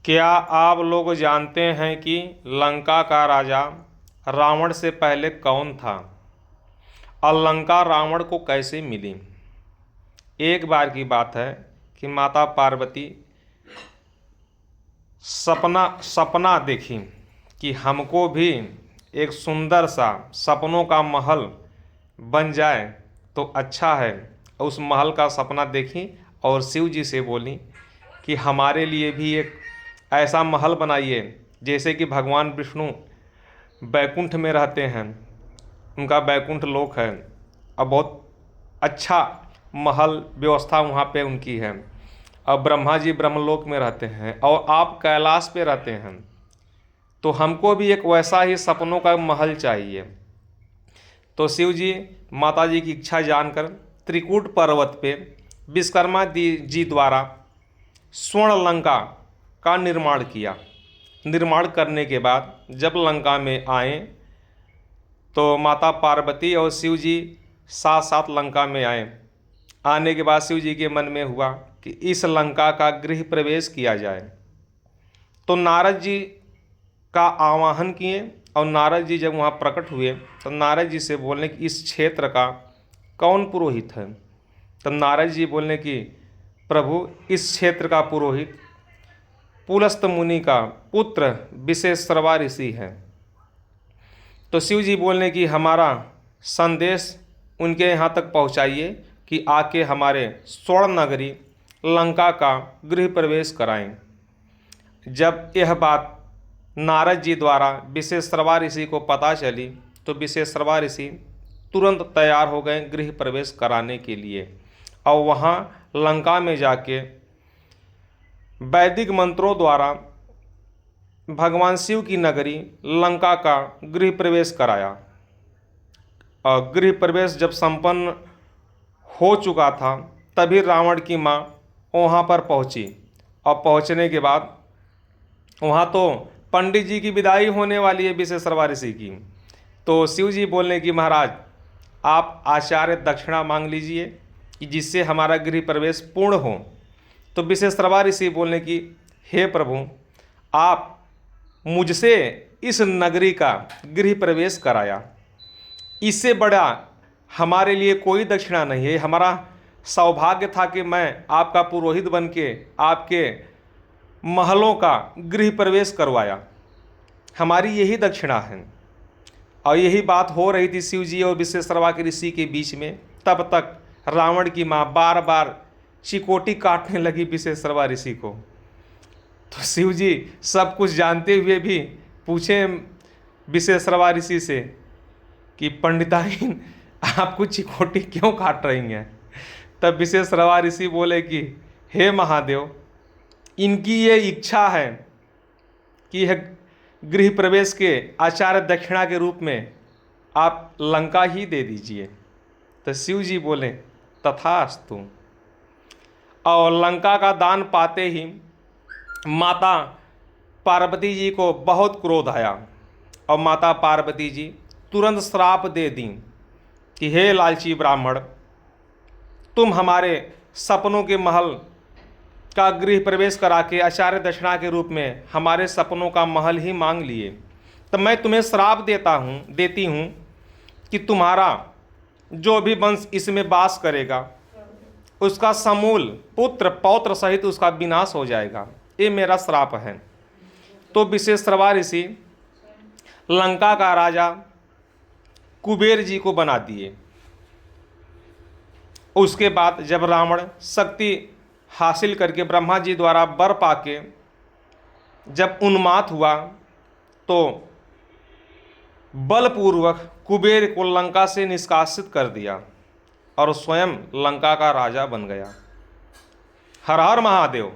क्या आप लोग जानते हैं कि लंका का राजा रावण से पहले कौन था और लंका रावण को कैसे मिली? एक बार की बात है कि माता पार्वती सपना देखी कि हमको भी एक सुंदर सा सपनों का महल बन जाए तो अच्छा है। उस महल का सपना देखी और शिव जी से बोली कि हमारे लिए भी एक ऐसा महल बनाइए जैसे कि भगवान विष्णु बैकुंठ में रहते हैं, उनका बैकुंठ लोक है और बहुत अच्छा महल व्यवस्था वहाँ पे उनकी है। अब ब्रह्मा जी ब्रह्मलोक में रहते हैं और आप कैलाश पे रहते हैं, तो हमको भी एक वैसा ही सपनों का महल चाहिए। तो शिव जी माता जी की इच्छा जानकर त्रिकूट पर्वत पे विश्वकर्मा जी द्वारा स्वर्ण लंका का निर्माण किया। निर्माण करने के बाद जब लंका में आए तो माता पार्वती और शिव जी साथ साथ लंका में आए। आने के बाद शिव जी के मन में हुआ कि इस लंका का गृह प्रवेश किया जाए। तो नारद जी का आवाहन किए और नारद जी जब वहाँ प्रकट हुए तो नारद जी से बोलने कि इस क्षेत्र का कौन पुरोहित है? तो नारद जी बोलने कि प्रभु, इस क्षेत्र का पुरोहित पुलस्त मुनि का पुत्र विशेश्रवा ऋषि है। तो शिव जी बोलने कि हमारा संदेश उनके यहाँ तक पहुँचाइए कि आके हमारे स्वर्ण नगरी लंका का गृह प्रवेश कराएं। जब यह बात नारद जी द्वारा विशेश्रवा ऋषि को पता चली तो विशेश्रवा ऋषि तुरंत तैयार हो गए गृह प्रवेश कराने के लिए और वहाँ लंका में जाके वैदिक मंत्रों द्वारा भगवान शिव की नगरी लंका का गृह प्रवेश कराया। और गृह प्रवेश जब संपन्न हो चुका था तभी रावण की माँ वहाँ पर पहुँची और पहुँचने के बाद वहाँ तो पंडित जी की विदाई होने वाली है विशेश्रवा ऋषि की। तो शिव जी बोलने की महाराज, आप आचार्य दक्षिणा मांग लीजिए कि जिससे हमारा गृह प्रवेश पूर्ण हो। तो विशेश्रवा ऋषि बोलने की, हे प्रभु, आप मुझसे इस नगरी का गृह प्रवेश कराया, इससे बड़ा हमारे लिए कोई दक्षिणा नहीं है। हमारा सौभाग्य था कि मैं आपका पुरोहित बन के आपके महलों का गृह प्रवेश करवाया, हमारी यही दक्षिणा है। और यही बात हो रही थी शिव जी और विशेश्रवा के ऋषि के बीच में। तब तक रावण की माँ बार बार चिकोटी काटने लगी विशेश्रवा ऋषि को। तो शिव जी सब कुछ जानते हुए भी पूछे विशेश्रवा ऋषि से कि पंडिताइन, आपको चिकोटी क्यों काट रही हैं? तब विशेश्रवा ऋषि बोले कि हे महादेव, इनकी ये इच्छा है कि यह गृह प्रवेश के आचार्य दक्षिणा के रूप में आप लंका ही दे दीजिए। तो शिव जी बोले तथास्तु। और लंका का दान पाते ही माता पार्वती जी को बहुत क्रोध आया और माता पार्वती जी तुरंत श्राप दे दी कि हे लालची ब्राह्मण, तुम हमारे सपनों के महल का गृह प्रवेश करा के आचार्य दक्षिणा के रूप में हमारे सपनों का महल ही मांग लिए। तो मैं तुम्हें श्राप देती हूँ कि तुम्हारा जो भी वंश इसमें वास करेगा उसका समूल पुत्र पौत्र सहित उसका विनाश हो जाएगा। ये मेरा श्राप है। तो विशेश्रवा ऋषि लंका का राजा कुबेर जी को बना दिए। उसके बाद जब रावण शक्ति हासिल करके ब्रह्मा जी द्वारा वर पाके जब उन्माद हुआ तो बलपूर्वक कुबेर को लंका से निष्कासित कर दिया और स्वयं लंका का राजा बन गया। हर हर महादेव।